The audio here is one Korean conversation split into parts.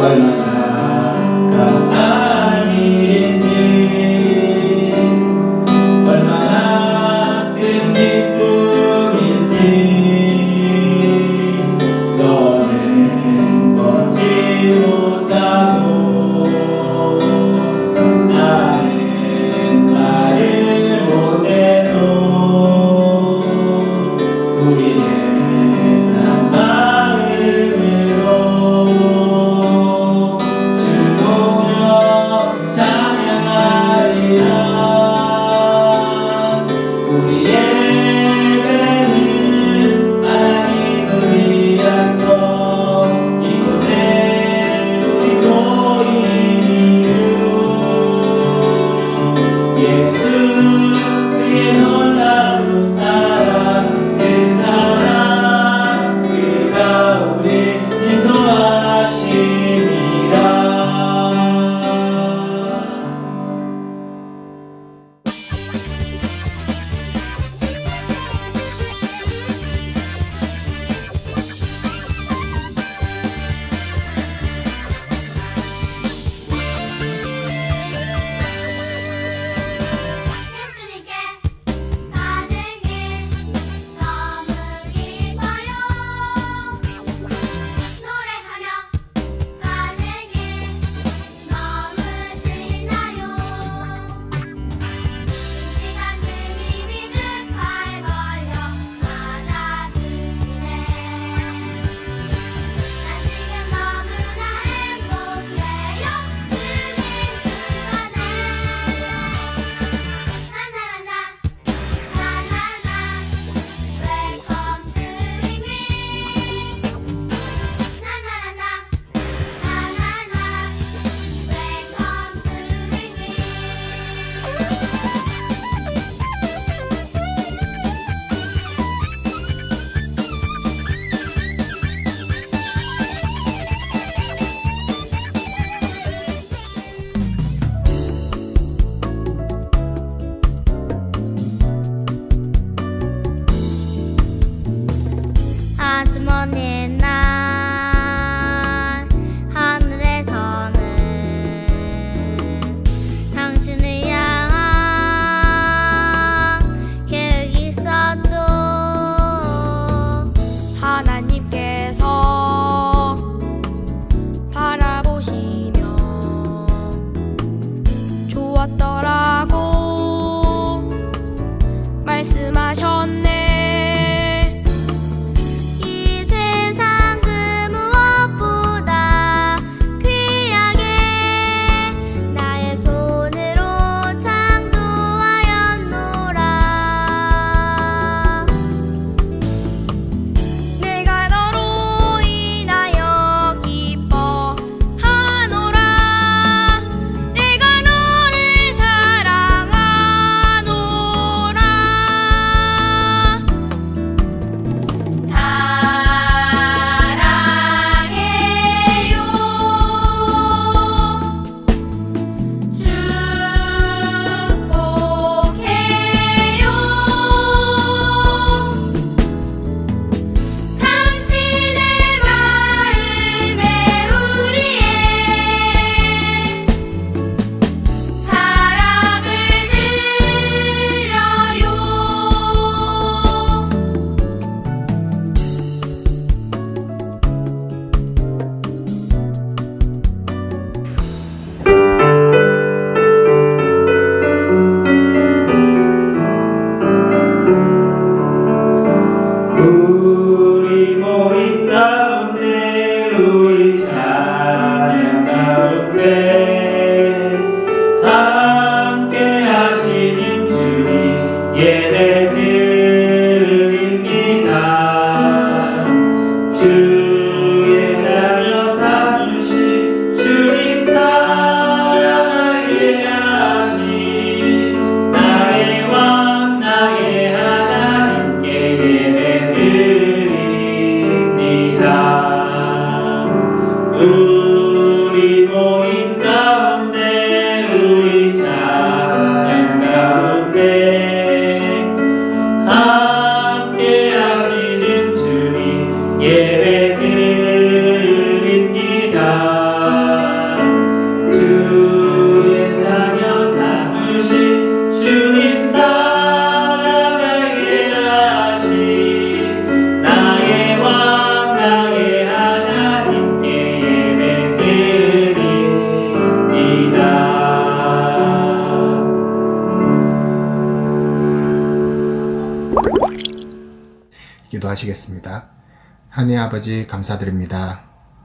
얼마나 감사한 일인지 얼마나 큰 기쁨인지 너는 걷지 못하고 나는 말을 못해도 우리는 한 마음으로 즐거우며 찬양하리라. 우리 예배는 하나님을 위한 것, 이곳에 우리 모인 이유 예수 그의 놀라운 사랑, 그 사랑 그가 우리 인도하심이라. 예수님께 가는 길 너무 기뻐요. 노래하며 가는 길 너무 신나요. 시간 주님이 그 팔 벌려 맞아주시네. 난 지금 너무나 행복해요. 주님 그만해. 나나나나 welcome to England. 나나나나 welcome to 아주머니의 날 하늘에서는 당신을 향한 계획이 있었죠. 하나님께서 바라보시며 좋았더라고 말씀하셨네. 이 세상 그 무엇보다 귀하게 나의 손으로 창조하였노라. 내가 너로 인하여 기뻐하노라. 내가 너를 기도하시겠습니다. 하나님 아버지 감사드립니다.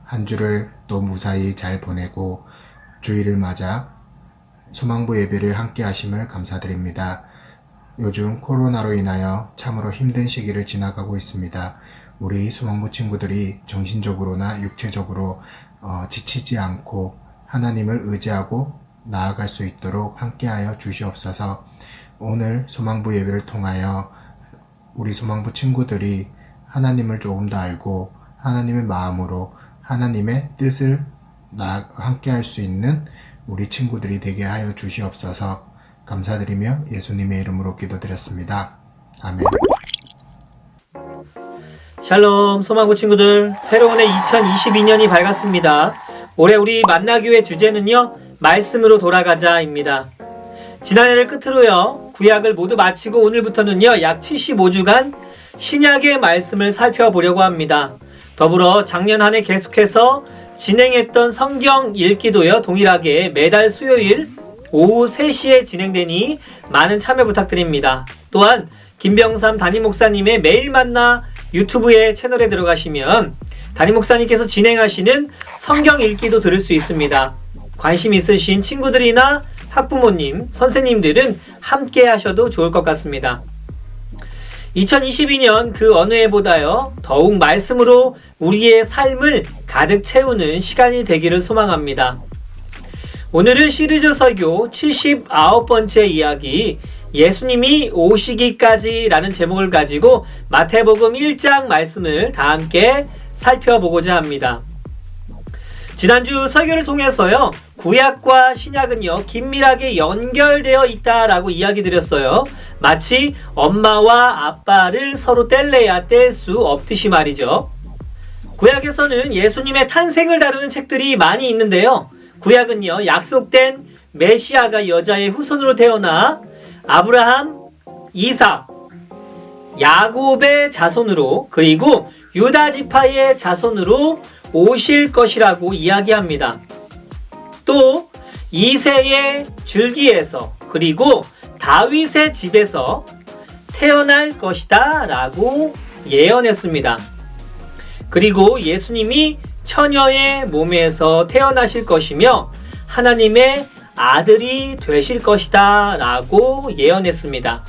한 주를 또 무사히 잘 보내고 주일을 맞아 소망부 예배를 함께 하심을 감사드립니다. 요즘 코로나로 인하여 참으로 힘든 시기를 지나가고 있습니다. 우리 소망부 친구들이 정신적으로나 육체적으로 지치지 않고 하나님을 의지하고 나아갈 수 있도록 함께하여 주시옵소서. 오늘 소망부 예배를 통하여 우리 소망부 친구들이 하나님을 조금 더 알고 하나님의 마음으로 하나님의 뜻을 함께할 수 있는 우리 친구들이 되게 하여 주시옵소서. 감사드리며 예수님의 이름으로 기도드렸습니다. 아멘. 샬롬 소망부 친구들, 새로운 해 2022년이 밝았습니다. 올해 우리 만나교회 주제는요, 말씀으로 돌아가자입니다. 지난해를 끝으로요, 구약을 모두 마치고 오늘부터는요, 약 75주간 신약의 말씀을 살펴보려고 합니다. 더불어 작년 한 해 계속해서 진행했던 성경 읽기도요, 동일하게 매달 수요일 오후 3시에 진행되니 많은 참여 부탁드립니다. 또한 김병삼 담임 목사님의 매일 만나 유튜브의 채널에 들어가시면 담임 목사님께서 진행하시는 성경 읽기도 들을 수 있습니다. 관심 있으신 친구들이나 학부모님, 선생님들은 함께 하셔도 좋을 것 같습니다. 2022년 그 어느 해보다요, 더욱 말씀으로 우리의 삶을 가득 채우는 시간이 되기를 소망합니다. 오늘은 시리즈 설교 79번째 이야기, 예수님이 오시기까지 라는 제목을 가지고 마태복음 1장 말씀을 다 함께 살펴보고자 합니다. 지난주 설교를 통해서요, 구약과 신약은요, 긴밀하게 연결되어 있다라고 이야기 드렸어요. 마치 엄마와 아빠를 서로 뗄래야 뗄 수 없듯이 말이죠. 구약에서는 예수님의 탄생을 다루는 책들이 많이 있는데요. 구약은요, 약속된 메시아가 여자의 후손으로 태어나 아브라함, 이삭, 야곱의 자손으로, 그리고 유다 지파의 자손으로 오실 것이라고 이야기합니다. 또 이새의 줄기에서, 그리고 다윗의 집에서 태어날 것이다 라고 예언했습니다. 그리고 예수님이 처녀의 몸에서 태어나실 것이며 하나님의 아들이 되실 것이다 라고 예언했습니다.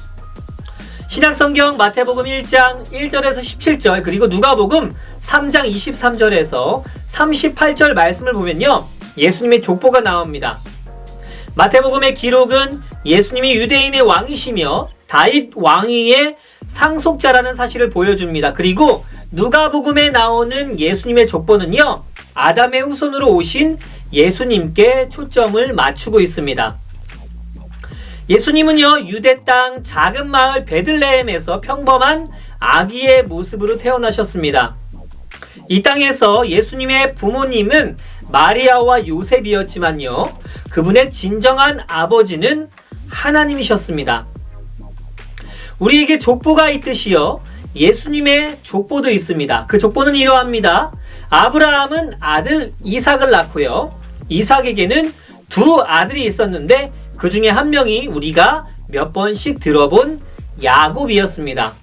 신약성경 마태복음 1장 1절에서 17절, 그리고 누가복음 3장 23절에서 38절 말씀을 보면요, 예수님의 족보가 나옵니다. 마태복음의 기록은 예수님이 유대인의 왕이시며 다윗 왕위의 상속자라는 사실을 보여줍니다. 그리고 누가복음에 나오는 예수님의 족보는요, 아담의 후손으로 오신 예수님께 초점을 맞추고 있습니다. 예수님은요, 유대 땅 작은 마을 베들레헴에서 평범한 아기의 모습으로 태어나셨습니다. 이 땅에서 예수님의 부모님은 마리아와 요셉이었지만요, 그분의 진정한 아버지는 하나님이셨습니다. 우리에게 족보가 있듯이요, 예수님의 족보도 있습니다. 그 족보는 이러합니다. 아브라함은 아들 이삭을 낳고요, 이삭에게는 두 아들이 있었는데 그 중에 한 명이 우리가 몇 번씩 들어본 야곱이었습니다.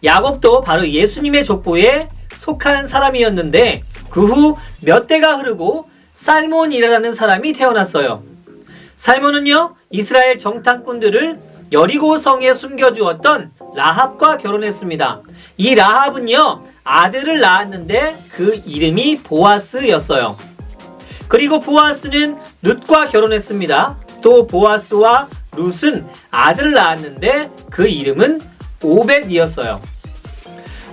야곱도 바로 예수님의 족보에 속한 사람이었는데 그 후 몇 대가 흐르고 살몬이라는 사람이 태어났어요. 살몬은요, 이스라엘 정탐꾼들을 여리고 성에 숨겨주었던 라합과 결혼했습니다. 이 라합은요, 아들을 낳았는데 그 이름이 보아스였어요. 그리고 보아스는 룻과 결혼했습니다. 또 보아스와 룻은 아들을 낳았는데 그 이름은 오벳이었어요.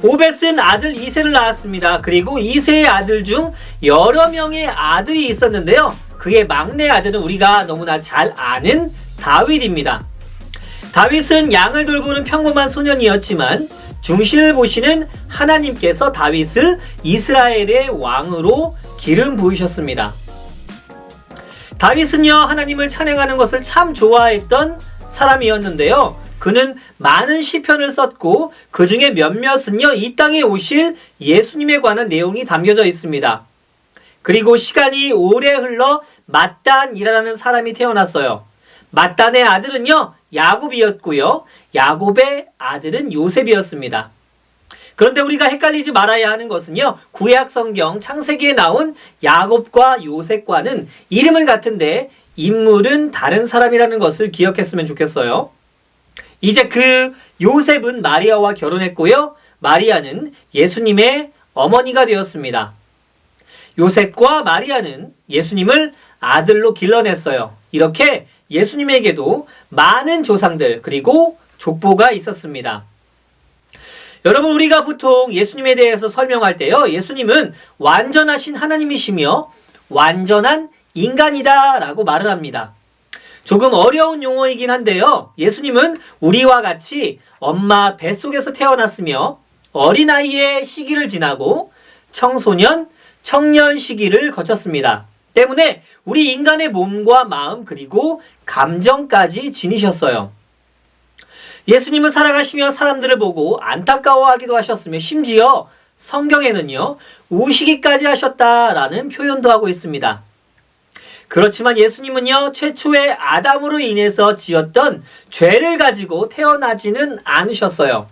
오벳은 아들 이새를 낳았습니다. 그리고 이새의 아들 중 여러 명의 아들이 있었는데요, 그의 막내 아들은 우리가 너무나 잘 아는 다윗입니다. 다윗은 양을 돌보는 평범한 소년이었지만 중심을 보시는 하나님께서 다윗을 이스라엘의 왕으로 기름 부으셨습니다. 다윗은요, 하나님을 찬양하는 것을 참 좋아했던 사람이었는데요, 그는 많은 시편을 썼고 그 중에 몇몇은요, 이 땅에 오실 예수님에 관한 내용이 담겨져 있습니다. 그리고 시간이 오래 흘러 맏단이라는 사람이 태어났어요. 맏단의 아들은요, 야곱이었고요, 야곱의 아들은 요셉이었습니다. 그런데 우리가 헷갈리지 말아야 하는 것은요, 구약 성경 창세기에 나온 야곱과 요셉과는 이름은 같은데 인물은 다른 사람이라는 것을 기억했으면 좋겠어요. 이제 그 요셉은 마리아와 결혼했고요, 마리아는 예수님의 어머니가 되었습니다. 요셉과 마리아는 예수님을 아들로 길러냈어요. 이렇게 예수님에게도 많은 조상들 그리고 족보가 있었습니다. 여러분, 우리가 보통 예수님에 대해서 설명할 때요, 예수님은 완전하신 하나님이시며 완전한 인간이다 라고 말을 합니다. 조금 어려운 용어이긴 한데요, 예수님은 우리와 같이 엄마 뱃속에서 태어났으며 어린아이의 시기를 지나고 청소년, 청년 시기를 거쳤습니다. 때문에 우리 인간의 몸과 마음 그리고 감정까지 지니셨어요. 예수님은 살아가시며 사람들을 보고 안타까워하기도 하셨으며 심지어 성경에는요, 우시기까지 하셨다라는 표현도 하고 있습니다. 그렇지만 예수님은요, 최초의 아담으로 인해서 지었던 죄를 가지고 태어나지는 않으셨어요.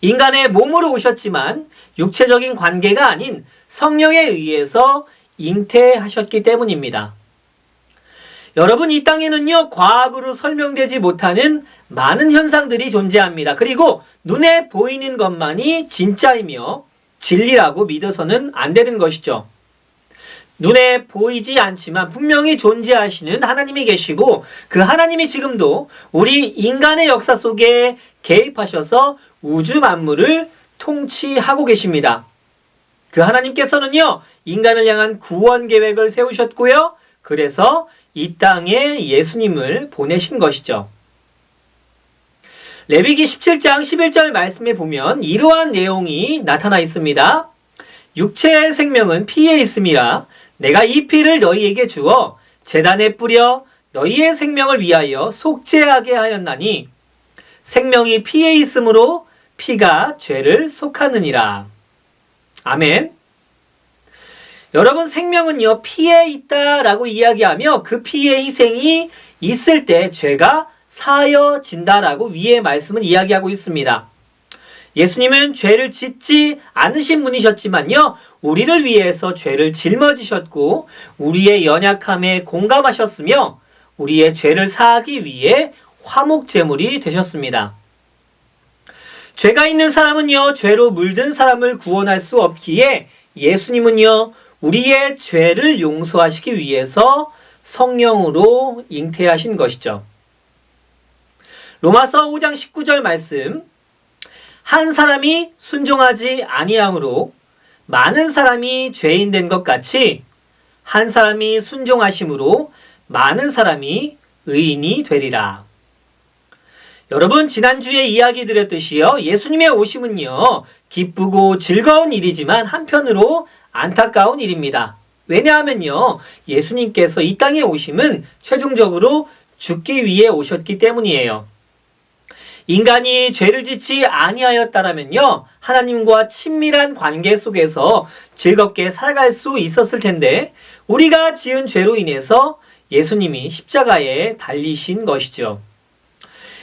인간의 몸으로 오셨지만 육체적인 관계가 아닌 성령에 의해서 잉태하셨기 때문입니다. 여러분, 이 땅에는요, 과학으로 설명되지 못하는 많은 현상들이 존재합니다. 그리고 눈에 보이는 것만이 진짜이며 진리라고 믿어서는 안 되는 것이죠. 눈에 보이지 않지만 분명히 존재하시는 하나님이 계시고 그 하나님이 지금도 우리 인간의 역사 속에 개입하셔서 우주 만물을 통치하고 계십니다. 그 하나님께서는요, 인간을 향한 구원 계획을 세우셨고요, 그래서 이 땅에 예수님을 보내신 것이죠. 레위기 17장 11절 말씀에 보면 이러한 내용이 나타나 있습니다. 육체의 생명은 피에 있음이라 내가 이 피를 너희에게 주어 제단에 뿌려 너희의 생명을 위하여 속죄하게 하였나니 생명이 피에 있으므로 피가 죄를 속하느니라. 아멘. 여러분, 생명은요, 피에 있다라고 이야기하며 그 피의 희생이 있을 때 죄가 사여진다라고 위의 말씀은 이야기하고 있습니다. 예수님은 죄를 짓지 않으신 분이셨지만요, 우리를 위해서 죄를 짊어지셨고 우리의 연약함에 공감하셨으며 우리의 죄를 사하기 위해 화목제물이 되셨습니다. 죄가 있는 사람은요, 죄로 물든 사람을 구원할 수 없기에 예수님은요, 우리의 죄를 용서하시기 위해서 성령으로 잉태하신 것이죠. 로마서 5장 19절 말씀, 한 사람이 순종하지 아니함으로 많은 사람이 죄인 된 것 같이 한 사람이 순종하심으로 많은 사람이 의인이 되리라. 여러분, 지난주에 이야기 드렸듯이요, 예수님의 오심은요, 기쁘고 즐거운 일이지만 한편으로 안타까운 일입니다. 왜냐하면요, 예수님께서 이 땅에 오심은 최종적으로 죽기 위해 오셨기 때문이에요. 인간이 죄를 짓지 아니하였다라면요, 하나님과 친밀한 관계 속에서 즐겁게 살아갈 수 있었을 텐데 우리가 지은 죄로 인해서 예수님이 십자가에 달리신 것이죠.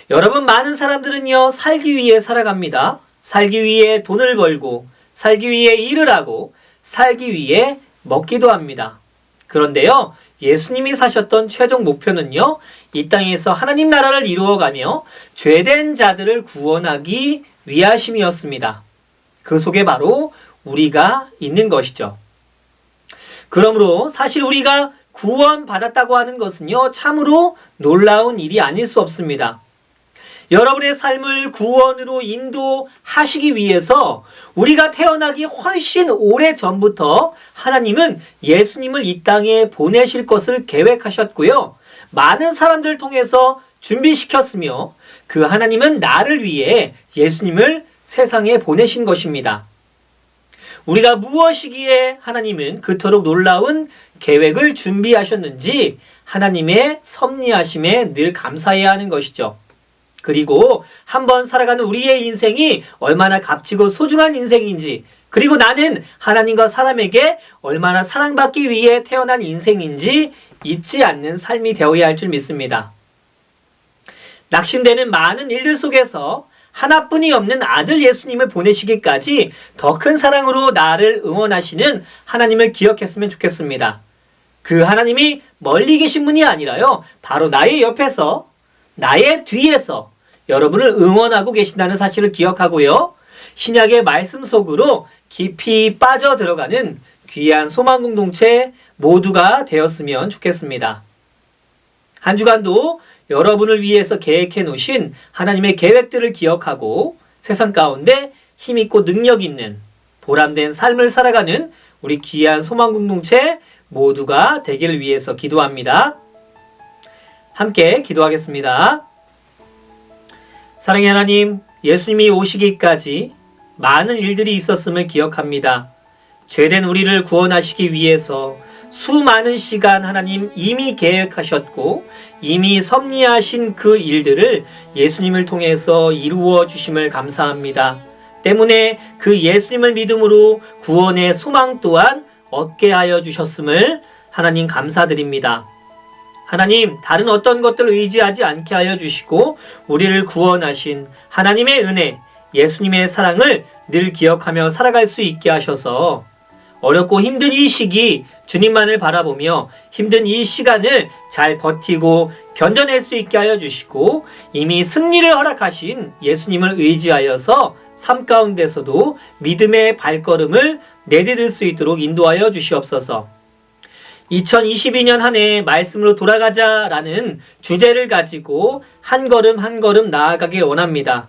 여러분, 많은 사람들은요, 살기 위해 살아갑니다. 살기 위해 돈을 벌고 살기 위해 일을 하고 살기 위해 먹기도 합니다. 그런데요, 예수님이 사셨던 최종 목표는요, 이 땅에서 하나님 나라를 이루어가며 죄된 자들을 구원하기 위하심이었습니다. 그 속에 바로 우리가 있는 것이죠. 그러므로 사실 우리가 구원받았다고 하는 것은요, 참으로 놀라운 일이 아닐 수 없습니다. 여러분의 삶을 구원으로 인도하시기 위해서 우리가 태어나기 훨씬 오래 전부터 하나님은 예수님을 이 땅에 보내실 것을 계획하셨고요, 많은 사람들을 통해서 준비시켰으며 그 하나님은 나를 위해 예수님을 세상에 보내신 것입니다. 우리가 무엇이기에 하나님은 그토록 놀라운 계획을 준비하셨는지 하나님의 섭리하심에 늘 감사해야 하는 것이죠. 그리고 한번 살아가는 우리의 인생이 얼마나 값지고 소중한 인생인지, 그리고 나는 하나님과 사람에게 얼마나 사랑받기 위해 태어난 인생인지 잊지 않는 삶이 되어야 할 줄 믿습니다. 낙심되는 많은 일들 속에서 하나뿐이 없는 아들 예수님을 보내시기까지 더 큰 사랑으로 나를 응원하시는 하나님을 기억했으면 좋겠습니다. 그 하나님이 멀리 계신 분이 아니라요, 바로 나의 옆에서, 나의 뒤에서 여러분을 응원하고 계신다는 사실을 기억하고요, 신약의 말씀 속으로 깊이 빠져 들어가는 귀한 소망 공동체 모두가 되었으면 좋겠습니다. 한 주간도 여러분을 위해서 계획해 놓으신 하나님의 계획들을 기억하고 세상 가운데 힘있고 능력 있는 보람된 삶을 살아가는 우리 귀한 소망 공동체 모두가 되기를 위해서 기도합니다. 함께 기도하겠습니다. 사랑의 하나님, 예수님이 오시기까지 많은 일들이 있었음을 기억합니다. 죄된 우리를 구원하시기 위해서 수많은 시간 하나님 이미 계획하셨고 이미 섭리하신 그 일들을 예수님을 통해서 이루어 주심을 감사합니다. 때문에 그 예수님을 믿음으로 구원의 소망 또한 얻게 하여 주셨음을 하나님 감사드립니다. 하나님, 다른 어떤 것들을 의지하지 않게 하여 주시고 우리를 구원하신 하나님의 은혜, 예수님의 사랑을 늘 기억하며 살아갈 수 있게 하셔서 어렵고 힘든 이 시기 주님만을 바라보며 힘든 이 시간을 잘 버티고 견뎌낼 수 있게 하여 주시고 이미 승리를 허락하신 예수님을 의지하여서 삶 가운데서도 믿음의 발걸음을 내디딜 수 있도록 인도하여 주시옵소서. 2022년 한 해 말씀으로 돌아가자라는 주제를 가지고 한 걸음 한 걸음 나아가길 원합니다.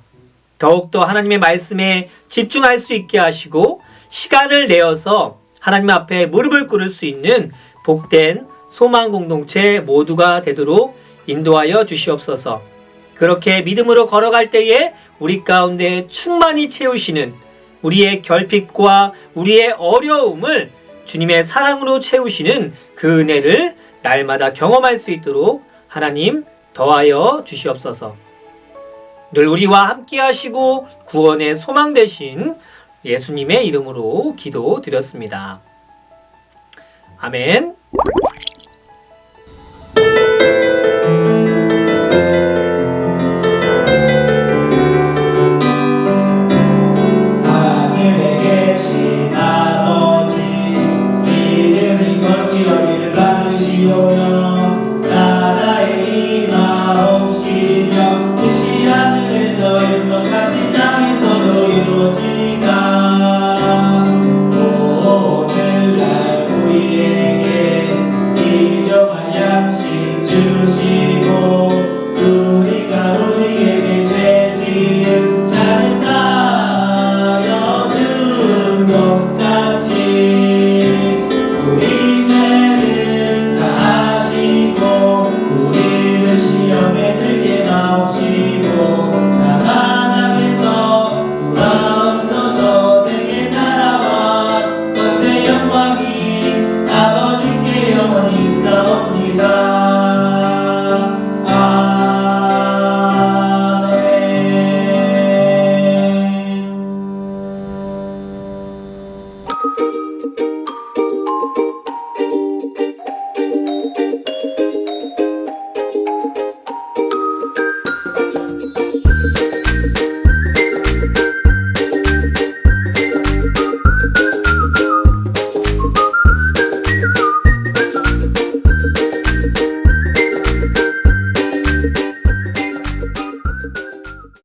더욱더 하나님의 말씀에 집중할 수 있게 하시고 시간을 내어서 하나님 앞에 무릎을 꿇을 수 있는 복된 소망 공동체 모두가 되도록 인도하여 주시옵소서. 그렇게 믿음으로 걸어갈 때에 우리 가운데 충만히 채우시는 우리의 결핍과 우리의 어려움을 주님의 사랑으로 채우시는 그 은혜를 날마다 경험할 수 있도록 하나님 더하여 주시옵소서. 늘 우리와 함께 하시고 구원의 소망 되신 예수님의 이름으로 기도드렸습니다. 아멘. 하늘에 계신 아버지, 이름이 거룩히 여기를 받으시오며 나라의 임하옵시며 뜻이 하늘에서 이룬 것 같이 땅에서도 이루어지이다. 오늘날 우리에게 일용할 양식 주시옵소서.